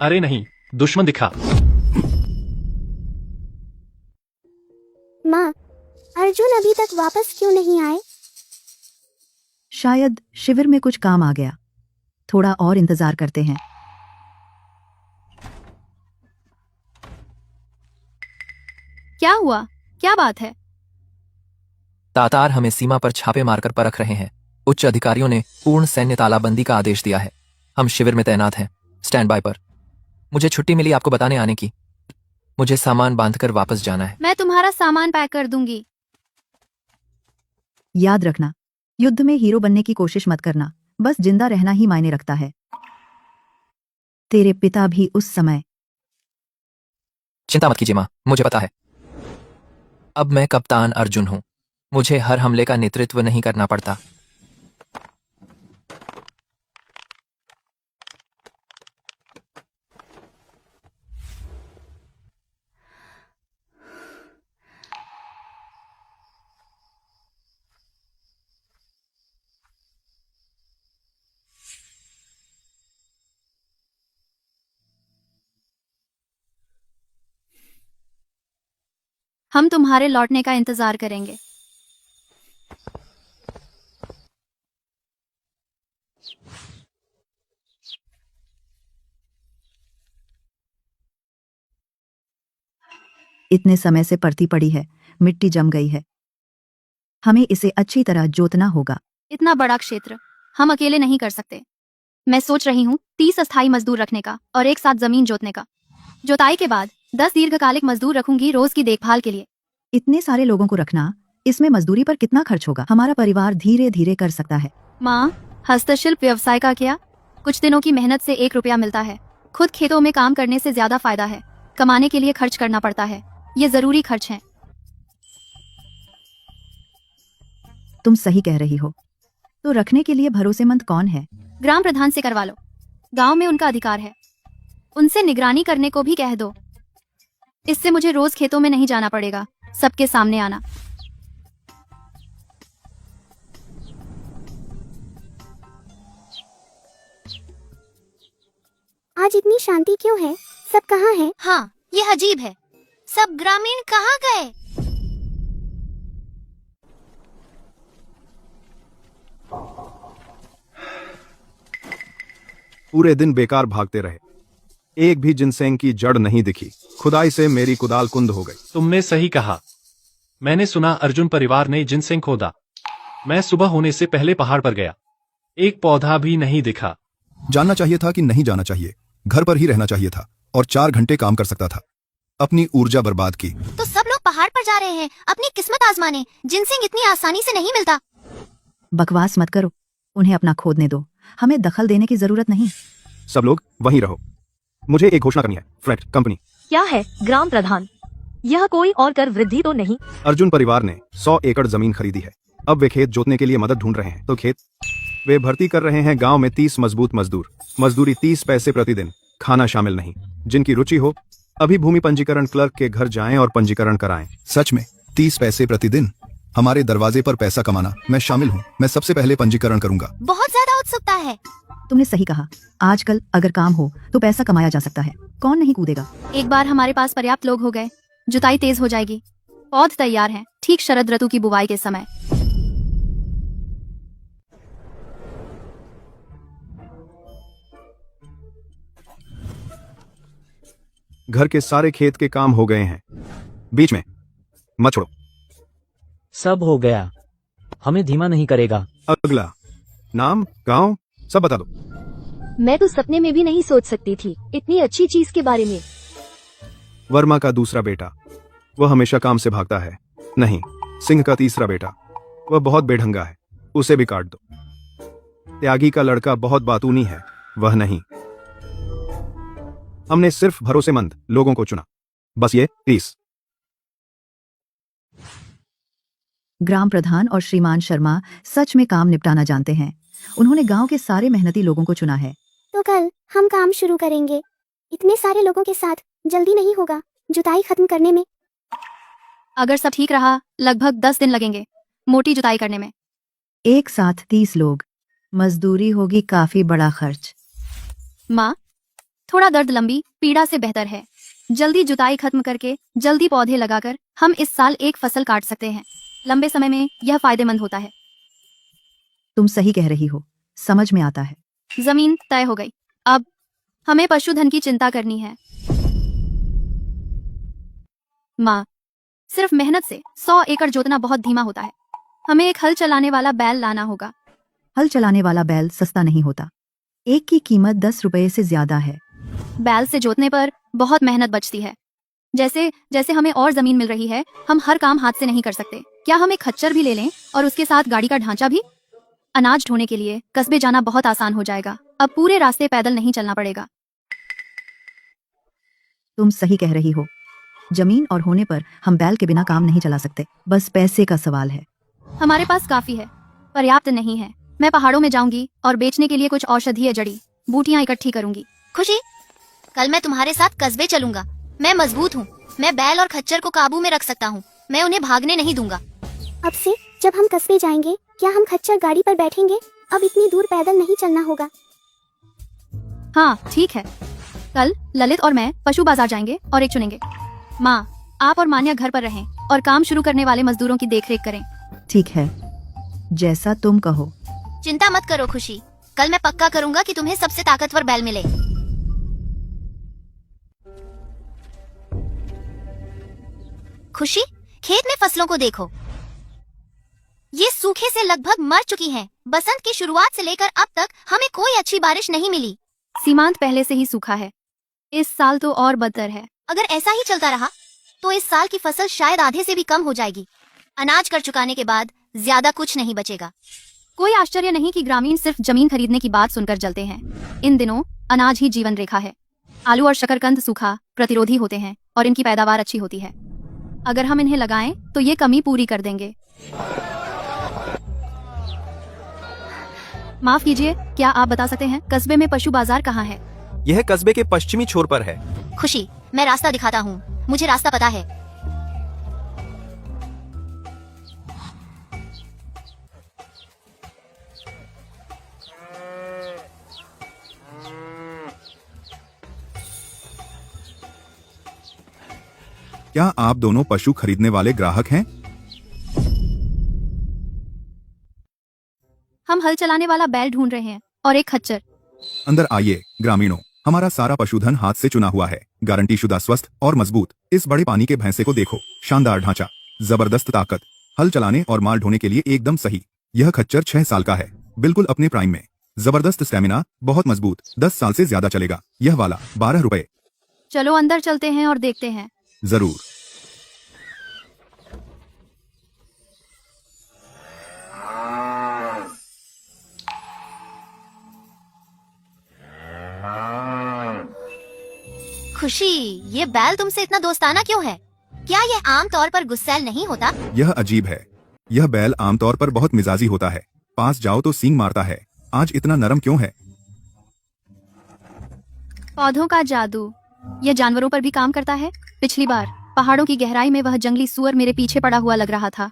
अरे नहीं, दुश्मन दिखा। माँ, अर्जुन अभी तक वापस क्यों नहीं आए? शायद शिविर में कुछ काम आ गया। थोड़ा और इंतजार करते हैं। क्या हुआ? क्या बात है? तातार हमें सीमा पर छापे मारकर परख रहे हैं। उच्च अधिकारियों ने पूर्ण सैन्य तालाबंदी का आदेश दिया है। हम शिविर में तैनात हैं, स्टैंड बाय पर। मुझे छुट्टी मिली आपको बताने आने की। मुझे सामान बांधकर वापस जाना है। मैं तुम्हारा सामान पैक कर दूंगी। याद रखना, युद्ध में हीरो बनने की कोशिश मत करना, बस जिंदा रहना ही मायने रखता है। तेरे पिता भी उस समय। चिंता मत कीजिए माँ, मुझे पता है। अब मैं कप्तान अर्जुन हूं। मुझे हर हमले का नेतृत्व नहीं करना पड़ता। हम तुम्हारे लौटने का इंतजार करेंगे। इतने समय से परती पड़ी है, मिट्टी जम गई है। हमें इसे अच्छी तरह जोतना होगा। इतना बड़ा क्षेत्र हम अकेले नहीं कर सकते। मैं सोच रही हूँ 30 अस्थायी मजदूर रखने का और एक साथ जमीन जोतने का। जोताई के बाद 10 दीर्घकालिक मजदूर रखूंगी रोज की देखभाल के लिए। इतने सारे लोगों को रखना, इसमें मजदूरी पर कितना खर्च होगा? हमारा परिवार धीरे धीरे कर सकता है। माँ, हस्तशिल्प व्यवसाय का क्या? कुछ दिनों की मेहनत से 1 रुपया मिलता है। खुद खेतों में काम करने से ज्यादा फायदा है। कमाने के लिए खर्च करना पड़ता है, ये जरूरी खर्च है। तुम सही कह रही हो। तो रखने के लिए भरोसेमंद कौन है? ग्राम प्रधान से करवा लो। गांव में उनका अधिकार है। उनसे निगरानी करने को भी कह दो। इससे मुझे रोज खेतों में नहीं जाना पड़ेगा, सबके सामने आना। आज इतनी शांति क्यों है? सब कहाँ है? हाँ, ये अजीब है। सब ग्रामीण कहाँ गए? पूरे दिन बेकार भागते रहे, एक भी जिनसेंग की जड़ नहीं दिखी। खुदाई से मेरी कुदाल कुंद हो गई। तुमने सही कहा। मैंने सुना अर्जुन परिवार ने जिनसेंग खोदा। मैं सुबह होने से पहले पहाड़ पर गया, एक पौधा भी नहीं दिखा। जानना चाहिए था कि नहीं जाना चाहिए, घर पर ही रहना चाहिए था और 4 घंटे काम कर सकता था। अपनी ऊर्जा बर्बाद की। तो सब लोग पहाड़ पर जा रहे हैं अपनी किस्मत आजमाने। जिनसिंग इतनी आसानी से नहीं मिलता। बकवास मत करो, उन्हें अपना खोदने दो। हमें दखल देने की जरूरत नहीं। सब लोग वहीं रहो। मुझे एक घोषणा करनी है। Freight company. क्या है ग्राम प्रधान? यह कोई और कर वृद्धि तो नहीं? अर्जुन परिवार ने 100 एकड़ जमीन खरीदी है। अब वे खेत जोतने के लिए मदद ढूंढ रहे हैं। तो खेत वे भर्ती कर रहे हैं। गांव में 30 मजबूत मजदूर। मजदूरी 30 पैसे प्रतिदिन, खाना शामिल नहीं। जिनकी रुचि हो अभी भूमि पंजीकरण क्लर्क के घर जाएं और पंजीकरण कराएं। सच में 30 पैसे प्रतिदिन? हमारे दरवाजे पर पैसा कमाना। मैं शामिल हूँ। मैं सबसे पहले पंजीकरण करूंगा। बहुत ज्यादा उत्सुकता है। तुमने सही कहा। आजकल अगर काम हो तो पैसा कमाया जा सकता है। कौन नहीं कूदेगा? एक बार हमारे पास पर्याप्त लोग हो गए, जुताई तेज हो जाएगी। पौध तैयार हैं, ठीक शरद ऋतु की बुवाई के समय। घर के सारे खेत के काम हो गए हैं। बीच में मत छोड़ो। सब हो गया, हमें धीमा नहीं करेगा। अगला नाम, गांव सब बता दो। मैं तो सपने में भी नहीं सोच सकती थी इतनी अच्छी चीज के बारे में। वर्मा का दूसरा बेटा, वह हमेशा काम से भागता है। नहीं, सिंह का तीसरा बेटा, वह बहुत बेढंगा है, उसे भी काट दो। त्यागी का लड़का बहुत बातूनी है, वह नहीं। हमने सिर्फ भरोसेमंद लोगों को चुना, बस ये 30। ग्राम प्रधान और श्रीमान शर्मा सच में काम निपटाना जानते हैं। उन्होंने गांव के सारे मेहनती लोगों को चुना है। तो कल हम काम शुरू करेंगे। इतने सारे लोगों के साथ जल्दी नहीं होगा जुताई खत्म करने में। अगर सब ठीक रहा लगभग 10 दिन लगेंगे मोटी जुताई करने में। एक साथ 30 लोग, मजदूरी होगी काफी बड़ा खर्च। माँ, थोड़ा दर्द लंबी पीड़ा से बेहतर है। जल्दी जुताई खत्म करके जल्दी पौधे लगाकर हम इस साल एक फसल काट सकते हैं। लंबे समय में यह फायदेमंद होता है। तुम सही कह रही हो, समझ में आता है। जमीन तय हो गई। अब हमें पशुधन की चिंता करनी है। माँ, सिर्फ मेहनत से 100 एकड़ जोतना बहुत धीमा होता है। हमें एक हल चलाने वाला बैल लाना होगा। हल चलाने वाला बैल सस्ता नहीं होता। एक की कीमत 10 रुपए से ज्यादा है। बैल से जोतने पर बहुत मेहनत बचती है। जैसे जैसे हमें और जमीन मिल रही है, हम हर काम हाथ से नहीं कर सकते। क्या हम एक खच्चर भी ले लें और उसके साथ गाड़ी का ढांचा भी? अनाज ढोने के लिए कस्बे जाना बहुत आसान हो जाएगा। अब पूरे रास्ते पैदल नहीं चलना पड़ेगा। तुम सही कह रही हो। जमीन और होने पर हम बैल के बिना काम नहीं चला सकते। बस पैसे का सवाल है। हमारे पास काफी है, पर्याप्त नहीं है। मैं पहाड़ों में जाऊंगी और बेचने के लिए कुछ औषधीय जड़ी बूटियां इकट्ठी करूंगी। खुशी, कल मैं तुम्हारे साथ कस्बे चलूंगा। मैं मजबूत हूँ। मैं बैल और खच्चर को काबू में रख सकता हूँ। मैं उन्हें भागने नहीं दूंगा। अब से जब हम कस्बे जाएंगे, क्या हम खच्चर गाड़ी पर बैठेंगे? अब इतनी दूर पैदल नहीं चलना होगा। हाँ ठीक है। कल ललित और मैं पशु बाजार जाएंगे और एक चुनेंगे। माँ, आप और मान्या घर पर रहें और काम शुरू करने वाले मजदूरों की देखरेख करें। ठीक है, जैसा तुम कहो। चिंता मत करो खुशी, कल मैं पक्का करूंगा कि तुम्हें सबसे ताकतवर बैल मिले। खुशी, खेत में फसलों को देखो। ये सूखे से लगभग मर चुकी हैं। बसंत की शुरुआत से लेकर अब तक हमें कोई अच्छी बारिश नहीं मिली। सीमांत पहले से ही सूखा है। इस साल तो और बदतर है। अगर ऐसा ही चलता रहा तो इस साल की फसल शायद आधे से भी कम हो जाएगी। अनाज कर चुकाने के बाद ज्यादा कुछ नहीं बचेगा। कोई आश्चर्य नहीं कि ग्रामीण सिर्फ जमीन खरीदने की बात सुनकर जलते हैं। इन दिनों अनाज ही जीवन रेखा है। आलू और शकरकंद सूखा प्रतिरोधी होते हैं और इनकी पैदावार अच्छी होती है। अगर हम इन्हें लगाएं तो ये कमी पूरी कर देंगे। माफ कीजिए, क्या आप बता सकते हैं कस्बे में पशु बाजार कहाँ है? यह कस्बे के पश्चिमी छोर पर है। खुशी, मैं रास्ता दिखाता हूँ। मुझे रास्ता पता है। क्या आप दोनों पशु खरीदने वाले ग्राहक हैं? हम हल चलाने वाला बैल ढूंढ रहे हैं और एक खच्चर। अंदर आइए ग्रामीणों, हमारा सारा पशुधन हाथ से चुना हुआ है। गारंटी शुदा, स्वस्थ और मजबूत। इस बड़े पानी के भैंसे को देखो, शानदार ढांचा, जबरदस्त ताकत, हल चलाने और माल ढोने के लिए एकदम सही। यह खच्चर 6 साल का है, बिल्कुल अपने प्राइम में। जबरदस्त स्टेमिना, बहुत मजबूत, 10 साल से ज्यादा चलेगा। यह वाला 12 रुपए। चलो अंदर चलते हैं और देखते हैं। जरूर। खुशी, ये बैल तुमसे इतना दोस्ताना क्यों है? क्या यह आम तौर पर गुस्सैल नहीं होता? यह अजीब है। यह बैल आमतौर पर बहुत मिजाजी होता है। पास जाओ तो सींग मारता है। आज इतना नरम क्यों है? पौधों का जादू, यह जानवरों पर भी काम करता है। पिछली बार पहाड़ों की गहराई में वह जंगली सुअर मेरे पीछे पड़ा हुआ लग रहा था।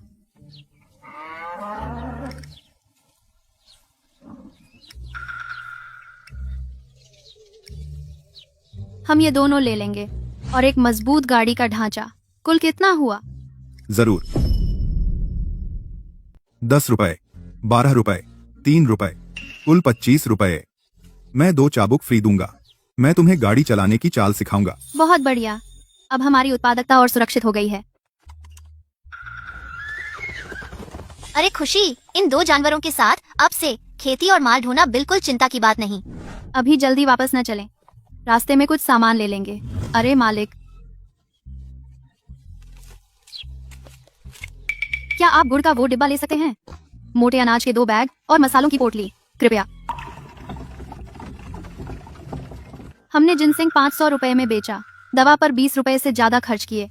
हम ये दोनों ले लेंगे और एक मजबूत गाड़ी का ढांचा। कुल कितना हुआ? जरूर। 10 रुपए, 12 रुपए, 3 रुपए, कुल 25 रुपए। मैं 2 चाबुक फ्री दूंगा। मैं तुम्हें गाड़ी चलाने की चाल सिखाऊंगा। बहुत बढ़िया। अब हमारी उत्पादकता और सुरक्षित हो गई है। अरे खुशी, इन 2 जानवरों के साथ अब से खेती और माल ढोना बिल्कुल चिंता की बात नहीं। अभी जल्दी वापस न चलें, रास्ते में कुछ सामान ले लेंगे। अरे मालिक, क्या आप गुड़ का वो डिब्बा ले सकते हैं? मोटे अनाज के 2 बैग और मसालों की पोटली, कृपया। हमने जिनसेंग 500 रुपए में बेचा। दवा पर 20 रुपए से ज्यादा खर्च किए।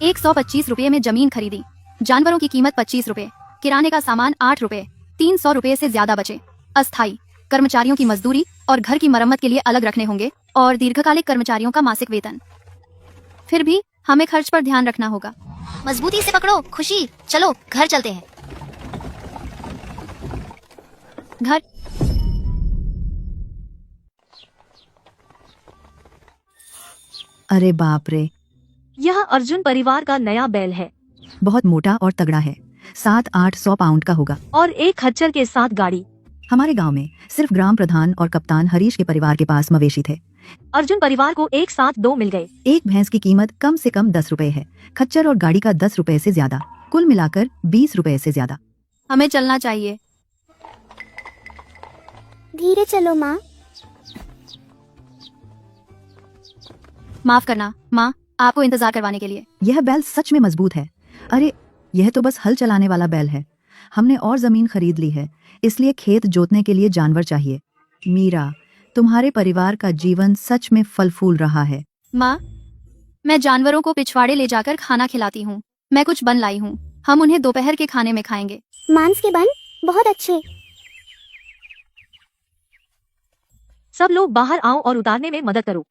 125 रुपए में जमीन खरीदी। जानवरों की कीमत 25 रुपए। किराने का सामान 8 रुपए। 300 रुपए से ज्यादा बचे। अस्थायी कर्मचारियों की मजदूरी और घर की मरम्मत के लिए अलग रखने होंगे और दीर्घकालिक कर्मचारियों का मासिक वेतन। फिर भी हमें खर्च पर ध्यान रखना होगा। मजबूती से पकड़ो खुशी, चलो घर चलते हैं। घर अरे बाप रे, यह अर्जुन परिवार का नया बैल है बहुत मोटा और तगड़ा है, 700-800 पाउंड का होगा। और एक खच्चर के साथ गाड़ी। हमारे गांव में सिर्फ ग्राम प्रधान और कप्तान हरीश के परिवार के पास मवेशी थे। अर्जुन परिवार को एक साथ 2 मिल गए। एक भैंस की कीमत कम से कम 10 रुपए है, खच्चर और गाड़ी का 10 रुपए से ज्यादा, कुल मिलाकर 20 रुपए से ज्यादा। हमें चलना चाहिए। धीरे चलो माँ। माफ करना माँ, आपको इंतजार करवाने के लिए। यह बैल सच में मजबूत है। अरे यह तो बस हल चलाने वाला बैल है। हमने और जमीन खरीद ली है, इसलिए खेत जोतने के लिए जानवर चाहिए। मीरा, तुम्हारे परिवार का जीवन सच में फल फूल रहा है। माँ, मैं जानवरों को पिछवाड़े ले जाकर खाना खिलाती हूँ। मैं कुछ बन लाई हूँ, हम उन्हें दोपहर के खाने में खाएंगे। मांस के बन बहुत अच्छे। सब लोग बाहर आओ और उतारने में मदद करो।